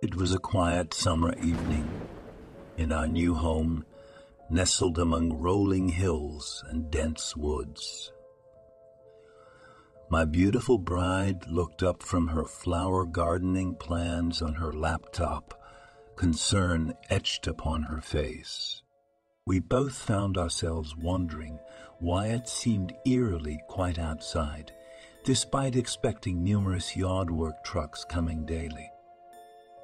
It was a quiet summer evening in our new home, nestled among rolling hills and dense woods. My beautiful bride looked up from her flower gardening plans on her laptop, concern etched upon her face. We both found ourselves wondering why it seemed eerily quiet outside, despite expecting numerous yard work trucks coming daily.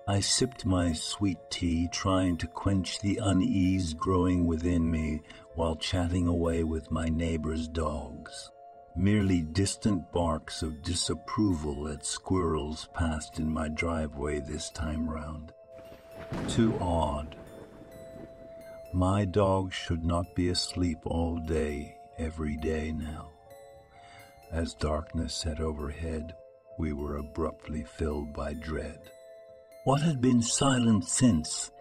I sipped my sweet tea, trying to quench the unease growing within me while chatting away with my neighbor's dogs. Merely distant barks of disapproval at squirrels passed in my driveway this time round. Too odd. My dog should not be asleep all day, every day now. As darkness set overhead, we were abruptly filled by dread. What had been silent since,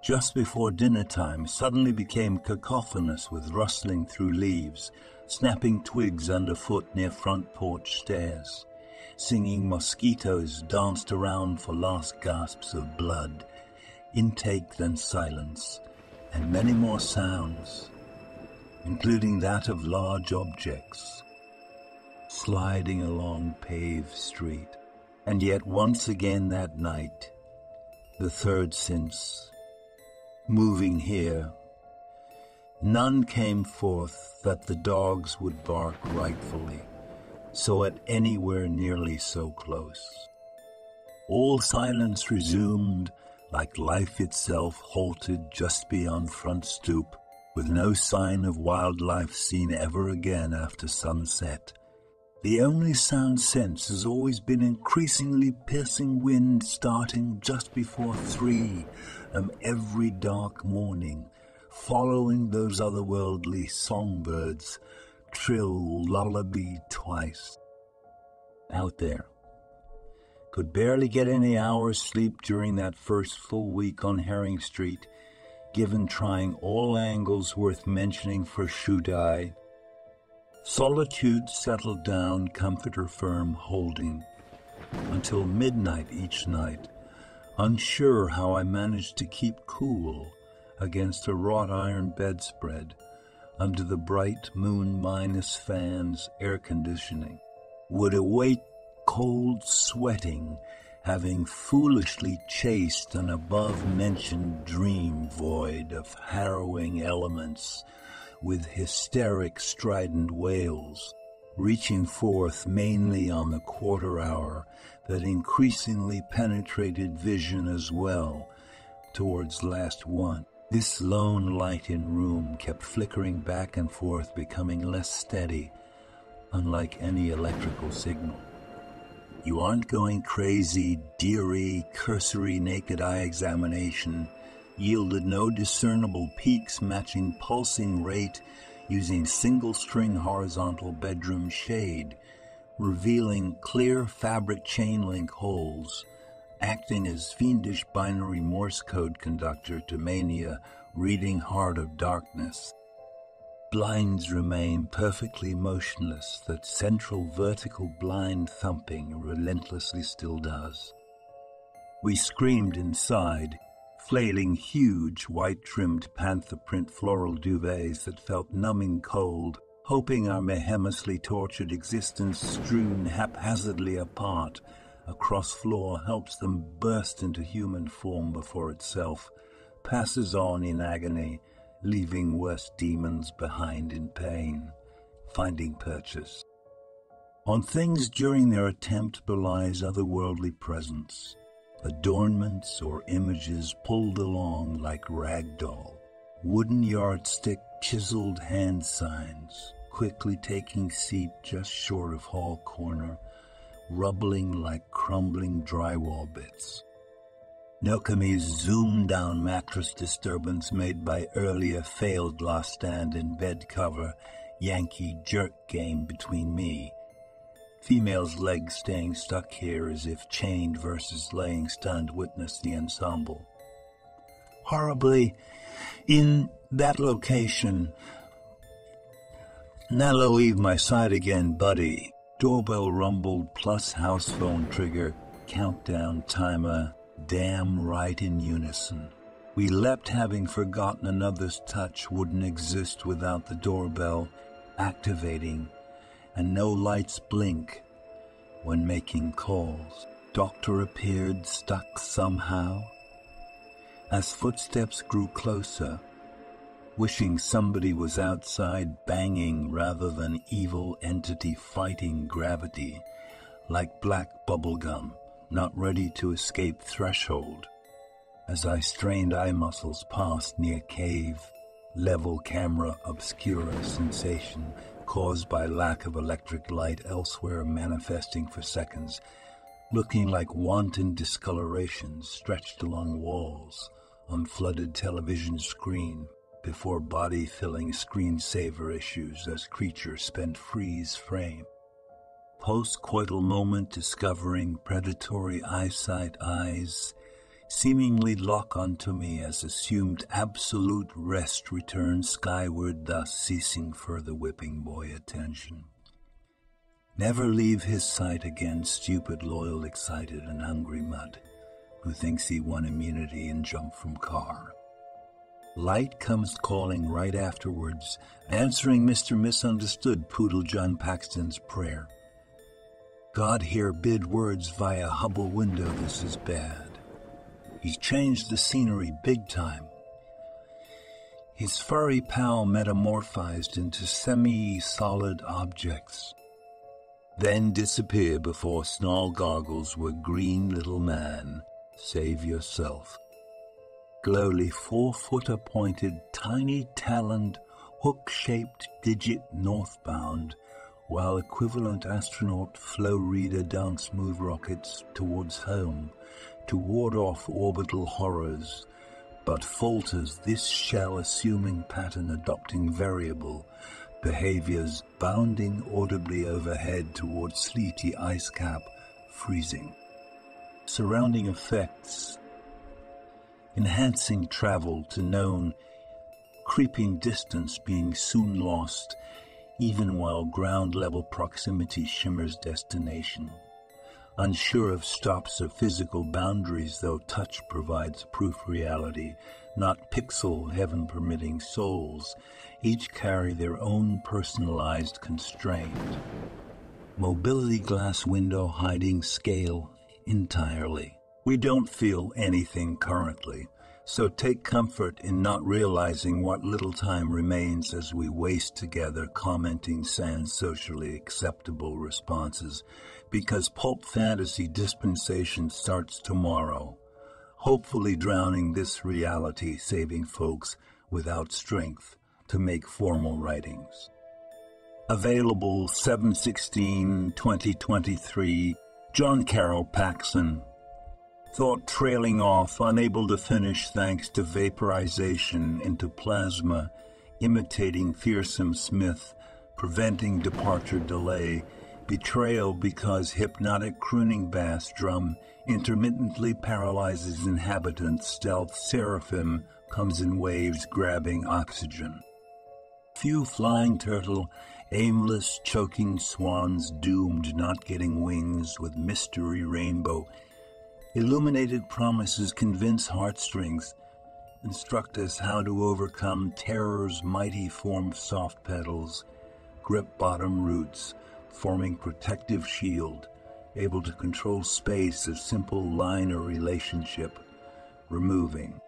just before dinner time, suddenly became cacophonous with rustling through leaves, snapping twigs underfoot near front porch stairs. Singing mosquitoes danced around for last gasps of blood, intake then silence, and many more sounds, including that of large objects, sliding along paved street. And yet once again that night, the third since, moving here, none came forth that the dogs would bark rightfully, so at anywhere nearly so close. All silence resumed, like life itself halted just beyond front stoop, with no sign of wildlife seen ever again after sunset. The only sound since has always been increasingly piercing wind starting just before 3 every dark morning, following those otherworldly songbirds trill lullaby twice. Out there. Could barely get any hours sleep during that first full week on Herring Street, given trying all angles worth mentioning for shoot-eye. Solitude settled down, comforter firm holding, until midnight each night, unsure how I managed to keep cool against a wrought iron bedspread under the bright moon-minus fans air conditioning. Would awake cold sweating, having foolishly chased an above-mentioned dream void of harrowing elements with hysteric strident wails, reaching forth mainly on the quarter hour that increasingly penetrated vision as well, towards last one. This lone light in room kept flickering back and forth, becoming less steady, unlike any electrical signal. You aren't going crazy, deary, cursory naked eye examination yielded no discernible peaks matching pulsing rate using single-string horizontal bedroom shade, revealing clear fabric chain link holes, acting as fiendish binary Morse code conductor to mania, reading heart of darkness. Blinds remain perfectly motionless, that central vertical blind thumping relentlessly still does. We screamed inside, flailing huge, white-trimmed panther print floral duvets that felt numbing cold, hoping our behemothly tortured existence strewn haphazardly apart across floor helps them burst into human form before itself, passes on in agony, leaving worse demons behind in pain, finding purchase. On things during their attempt belies otherworldly presence, adornments or images pulled along like ragdoll, wooden yardstick chiseled hand signs, quickly taking seat just short of hall corner, rubbling like crumbling drywall bits. Nokomi's zoomed-down mattress disturbance made by earlier failed last stand in bed cover, Yankee jerk game between me. Female's legs staying stuck here as if chained versus laying stunned witness the ensemble. Horribly, in that location, now leave my side again, buddy. Doorbell rumbled plus house phone trigger, countdown timer, damn right in unison. We leapt, having forgotten another's touch wouldn't exist without the doorbell activating and no lights blink when making calls. Doctor appeared, stuck somehow. As footsteps grew closer, wishing somebody was outside banging rather than evil entity fighting gravity, like black bubblegum, not ready to escape threshold. As I strained eye muscles past near cave, level camera obscura sensation caused by lack of electric light elsewhere manifesting for seconds, looking like wanton discolorations stretched along walls on flooded television screen before body-filling screensaver issues as creature spent freeze frame. Post-coital moment discovering predatory eyesight eyes seemingly lock onto me as assumed absolute rest returns skyward, thus ceasing further whipping boy attention. Never leave his sight again, stupid, loyal, excited, and hungry mutt who thinks he won immunity and jumped from car. Light comes calling right afterwards, answering Mr. Misunderstood Poodle John Paxton's prayer. God here bid words via Hubble window, this is bad. He's changed the scenery big time. His furry pal metamorphized into semi-solid objects, then disappear before snarl goggles were green little man, save yourself. Glowly 4-footer pointed, tiny taloned, hook-shaped digit northbound, while equivalent astronaut flow reader dance move rockets towards home to ward off orbital horrors, but falters this shell-assuming pattern adopting variable behaviors, bounding audibly overhead towards sleety ice cap, freezing. Surrounding effects enhancing travel to known creeping distance being soon lost, even while ground-level proximity shimmers destination. Unsure of stops or physical boundaries, though touch provides proof reality, not pixel heaven-permitting souls, each carry their own personalized constraint. Mobility glass window hiding scale entirely. We don't feel anything currently, so take comfort in not realizing what little time remains as we waste together commenting sans socially acceptable responses, because pulp fantasy dispensation starts tomorrow, hopefully drowning this reality, saving folks without strength to make formal writings. Available 7/16/2023, John Carroll Paxson. Thought trailing off, unable to finish thanks to vaporization into plasma, imitating fearsome Smith, preventing departure delay, betrayal because hypnotic crooning bass drum intermittently paralyzes inhabitants, stealth seraphim comes in waves grabbing oxygen. Few flying turtle, aimless choking swans doomed not getting wings with mystery rainbow. Illuminated promises convince heartstrings, instruct us how to overcome terror's mighty form soft petals, grip bottom roots, forming protective shield, able to control space, a simple line or relationship, removing.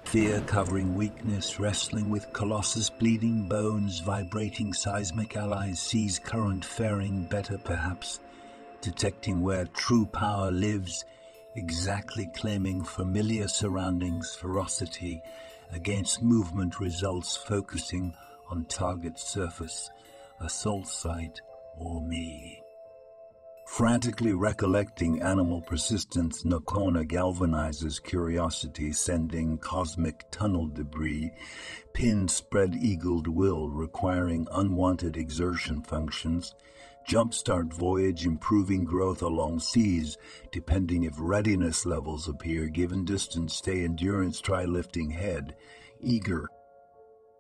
Fear covering weakness, wrestling with colossus bleeding bones, vibrating seismic allies, sees current faring better perhaps, detecting where true power lives, exactly claiming familiar surroundings, ferocity against movement results, focusing on target surface, assault site, or me. Frantically recollecting animal persistence, Nakona galvanizes curiosity, sending cosmic tunnel debris, pin spread-eagled will requiring unwanted exertion functions, jumpstart voyage, improving growth along seas, depending if readiness levels appear, given distance, stay endurance, try lifting head, eager.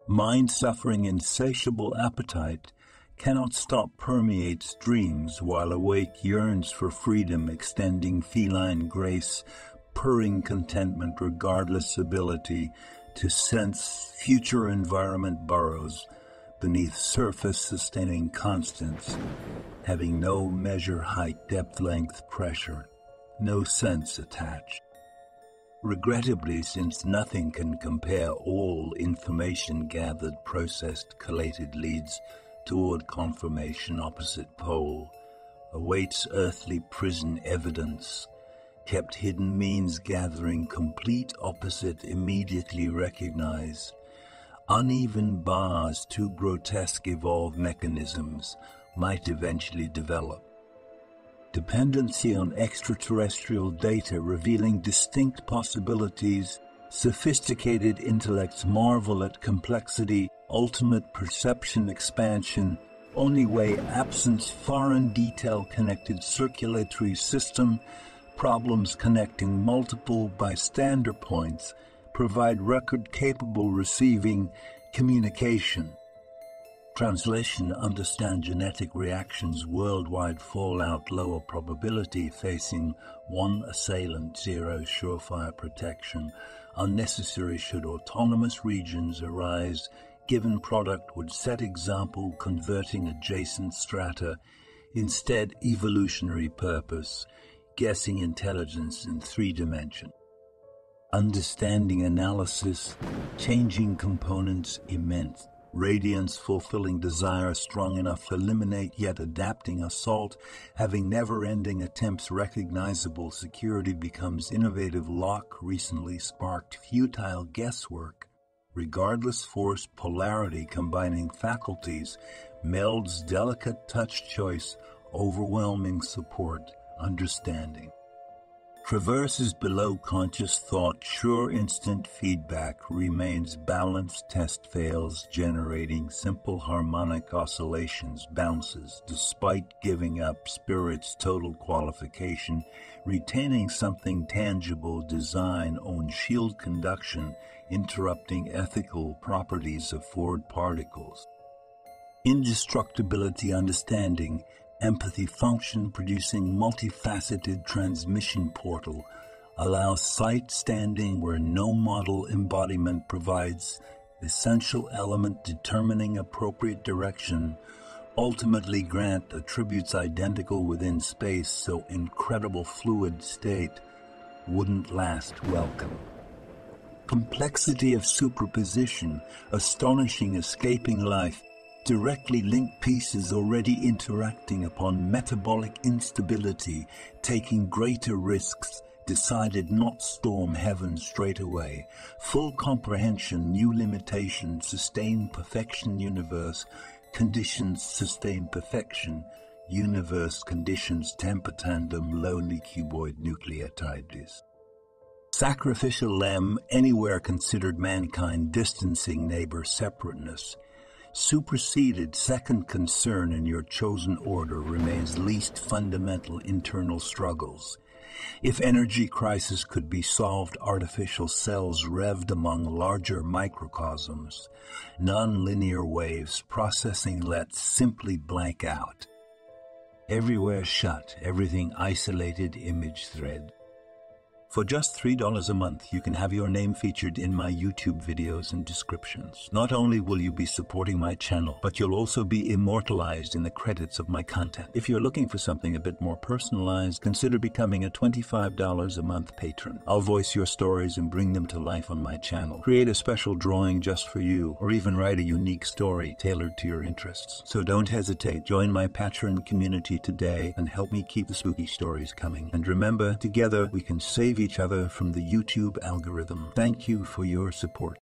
Mind suffering insatiable appetite, cannot stop permeates dreams, while awake yearns for freedom, extending feline grace, purring contentment regardless ability to sense future environment burrows beneath surface sustaining constants, having no measure height, depth, length, pressure, no sense attached. Regrettably, since nothing can compare, all information gathered, processed, collated leads toward confirmation opposite pole, awaits earthly prison evidence, kept hidden means gathering complete opposite immediately recognized, uneven bars, two grotesque evolved mechanisms might eventually develop. Dependency on extraterrestrial data revealing distinct possibilities, sophisticated intellects marvel at complexity, ultimate perception expansion, only way absence, foreign detail connected circulatory system, problems connecting multiple bystander points, provide record-capable receiving communication. Translation: understand genetic reactions, worldwide fallout, lower probability, facing one assailant, zero surefire protection, unnecessary should autonomous regions arise, given product would set example, converting adjacent strata, instead evolutionary purpose, guessing intelligence in 3 dimensions. Understanding analysis, changing components immense. Radiance fulfilling desire strong enough to eliminate yet adapting assault, having never-ending attempts recognizable security becomes innovative lock recently sparked futile guesswork. Regardless force polarity combining faculties, melds delicate touch choice, overwhelming support, understanding. Traverses below conscious thought, sure instant feedback, remains balanced, test fails, generating simple harmonic oscillations, bounces, despite giving up spirit's total qualification, retaining something tangible, design, own shield conduction, interrupting ethical properties of Ford particles. Indestructibility, understanding, empathy function producing multifaceted transmission portal, allows sight standing where no model embodiment provides, essential element determining appropriate direction, ultimately grant attributes identical within space so incredible fluid state wouldn't last welcome. Complexity of superposition, astonishing escaping life, directly linked pieces already interacting upon metabolic instability, taking greater risks, decided not storm heaven straight away, full comprehension, new limitation, sustained perfection universe, conditions sustain perfection, universe conditions temper tandem, lonely cuboid nucleotides. Sacrificial lamb, anywhere considered mankind distancing neighbor separateness, superseded second concern in your chosen order remains least fundamental internal struggles. If energy crisis could be solved, artificial cells revved among larger microcosms, non-linear waves processing lets simply blank out. Everywhere shut, everything isolated image thread. For just $3 a month, you can have your name featured in my YouTube videos and descriptions. Not only will you be supporting my channel, but you'll also be immortalized in the credits of my content. If you're looking for something a bit more personalized, consider becoming a $25 a month patron. I'll voice your stories and bring them to life on my channel. Create a special drawing just for you, or even write a unique story tailored to your interests. So don't hesitate. Join my patron community today and help me keep the spooky stories coming. And remember, together we can save each other from the YouTube algorithm. Thank you for your support.